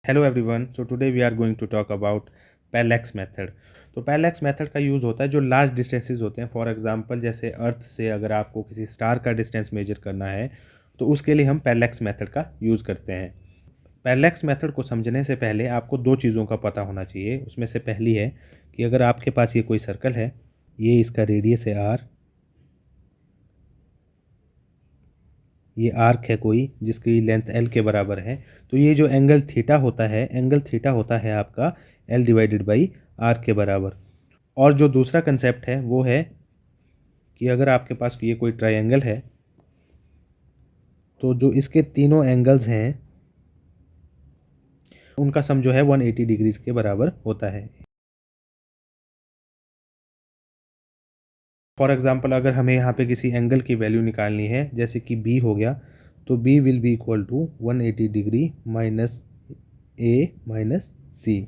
Hello everyone, so today we are going to talk about parallax method. तो parallax method का use होता है जो लार्ज डिस्टेंसेस होते हैं। फॉर एग्जांपल जैसे अर्थ से अगर आपको किसी स्टार का डिस्टेंस मेजर करना है तो उसके लिए हम पैरेलैक्स मेथड का यूज़ करते हैं। पैरेलैक्स मेथड को समझने से पहले आपको दो चीज़ों का पता होना चाहिए। उसमें से पहली है कि अगर आपके पास ये कोई सर्कल है, ये इसका रेडियस है आर, ये आर्क है कोई जिसकी लेंथ एल के बराबर है, तो ये जो एंगल थीटा होता है, एंगल थीटा होता है आपका एल डिवाइडेड बाई आर के बराबर। और जो दूसरा कंसेप्ट है वो है कि अगर आपके पास ये कोई ट्रायंगल है तो जो इसके तीनों एंगल्स हैं उनका सम जो है 180 डिग्रीज के बराबर होता है। फॉर एग्जांपल अगर हमें यहाँ पे किसी एंगल की वैल्यू निकालनी है, जैसे कि बी हो गया, तो B will be equal to 180 degree minus A minus C.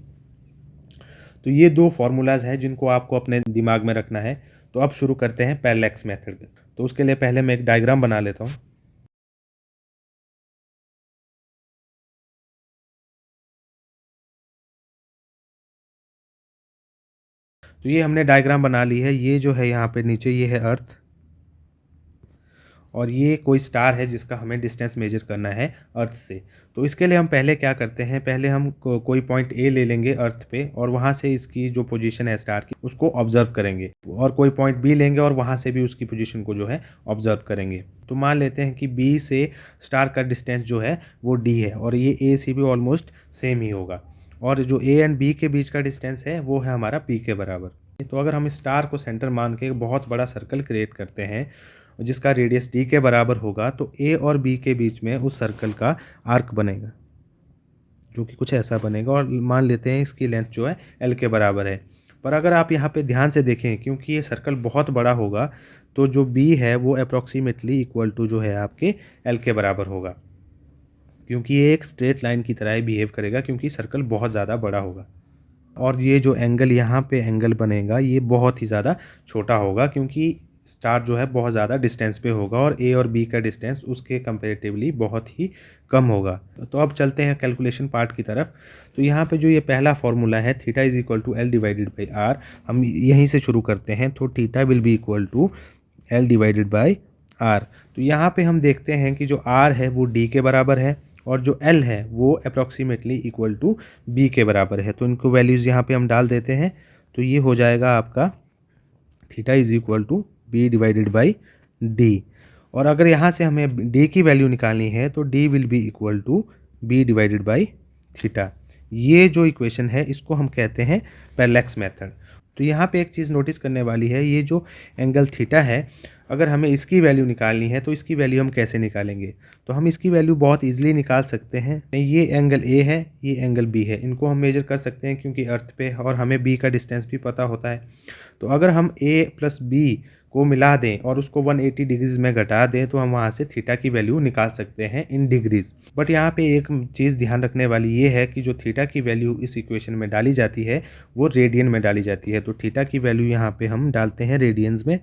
तो ये दो फार्मूलाज हैं जिनको आपको अपने दिमाग में रखना है। तो अब शुरू करते हैं पैरेलैक्स मेथड। तो उसके लिए पहले मैं एक डायग्राम बना लेता हूँ। तो ये हमने डायग्राम बना ली है। ये जो है यहाँ पे नीचे ये है अर्थ, और ये कोई स्टार है जिसका हमें डिस्टेंस मेजर करना है अर्थ से। तो इसके लिए हम पहले क्या करते हैं, पहले हम कोई पॉइंट ए ले लेंगे अर्थ पे और वहाँ से इसकी जो पोजीशन है स्टार की उसको ऑब्जर्व करेंगे, और कोई पॉइंट बी लेंगे और वहाँ से भी उसकी पोजीशन को जो है ऑब्जर्व करेंगे। तो मान लेते हैं कि बी से स्टार का डिस्टेंस जो है वो डी है, और ये ए से भी ऑलमोस्ट सेम ही होगा, और जो ए एंड बी के बीच का डिस्टेंस है वो है हमारा पी के बराबर। तो अगर हम स्टार को सेंटर मान के बहुत बड़ा सर्कल क्रिएट करते हैं जिसका रेडियस डी के बराबर होगा, तो ए और बी के बीच में उस सर्कल का आर्क बनेगा जो कि कुछ ऐसा बनेगा, और मान लेते हैं इसकी लेंथ जो है एल के बराबर है। पर अगर आप यहाँ पे ध्यान से देखें, क्योंकि ये सर्कल बहुत बड़ा होगा, तो जो बी है वो अप्रॉक्सीमेटली इक्वल टू जो है आपके एल के बराबर होगा, क्योंकि ये एक स्ट्रेट लाइन की तरह ही बिहेव करेगा क्योंकि सर्कल बहुत ज़्यादा बड़ा होगा। और ये जो एंगल यहाँ पे एंगल बनेगा ये बहुत ही ज़्यादा छोटा होगा, क्योंकि स्टार जो है बहुत ज़्यादा डिस्टेंस पे होगा और ए और बी का डिस्टेंस उसके कंपेरेटिवली बहुत ही कम होगा। तो अब चलते हैं कैलकुलेशन पार्ट की तरफ। तो यहाँ पे जो ये पहला फॉर्मूला है theta is equal to L divided by R, हम यहीं से शुरू करते हैं। तो theta will be equal to L divided by R. तो यहाँ पे हम देखते हैं कि जो आर है वो डी के बराबर है और जो एल है वो अप्रॉक्सीमेटली इक्वल टू बी के बराबर है। तो इनको वैल्यूज़ यहाँ पे हम डाल देते हैं। तो ये हो जाएगा आपका theta is equal to B divided by D. और अगर यहाँ से हमें डी की वैल्यू निकालनी है तो D will be equal to B divided by theta. ये जो इक्वेशन है इसको हम कहते हैं पैरेलैक्स मेथड। तो यहाँ पे एक चीज़ नोटिस करने वाली है, ये जो एंगल थीटा है अगर हमें इसकी वैल्यू निकालनी है तो इसकी वैल्यू हम कैसे निकालेंगे। तो हम इसकी वैल्यू बहुत इजीली निकाल सकते हैं। ये एंगल ए है, ये एंगल बी है, इनको हम मेजर कर सकते हैं क्योंकि अर्थ पे और हमें बी का डिस्टेंस भी पता होता है। तो अगर हम ए प्लस बी को मिला दें और उसको 180 डिग्रीज में घटा दें तो हम वहाँ से थीटा की वैल्यू निकाल सकते हैं इन डिग्रीज। बट यहाँ पे एक चीज़ ध्यान रखने वाली ये है कि जो थीटा की वैल्यू इस इक्वेशन में डाली जाती है वो रेडियन में डाली जाती है। तो थीटा की वैल्यू यहाँ पे हम डालते हैं रेडियंस में,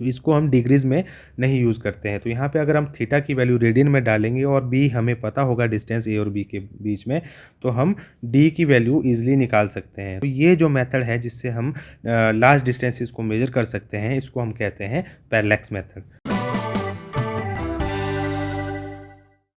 तो इसको हम डिग्रीज में नहीं यूज़ करते हैं। तो यहाँ पे अगर हम थीटा की वैल्यू रेडियन में डालेंगे और बी हमें पता होगा डिस्टेंस ए और बी के बीच में, तो हम डी की वैल्यू ईजिली निकाल सकते हैं। तो ये जो मेथड है जिससे हम लार्ज डिस्टेंसेस को मेजर कर सकते हैं इसको हम कहते हैं पैरेलैक्स मेथड।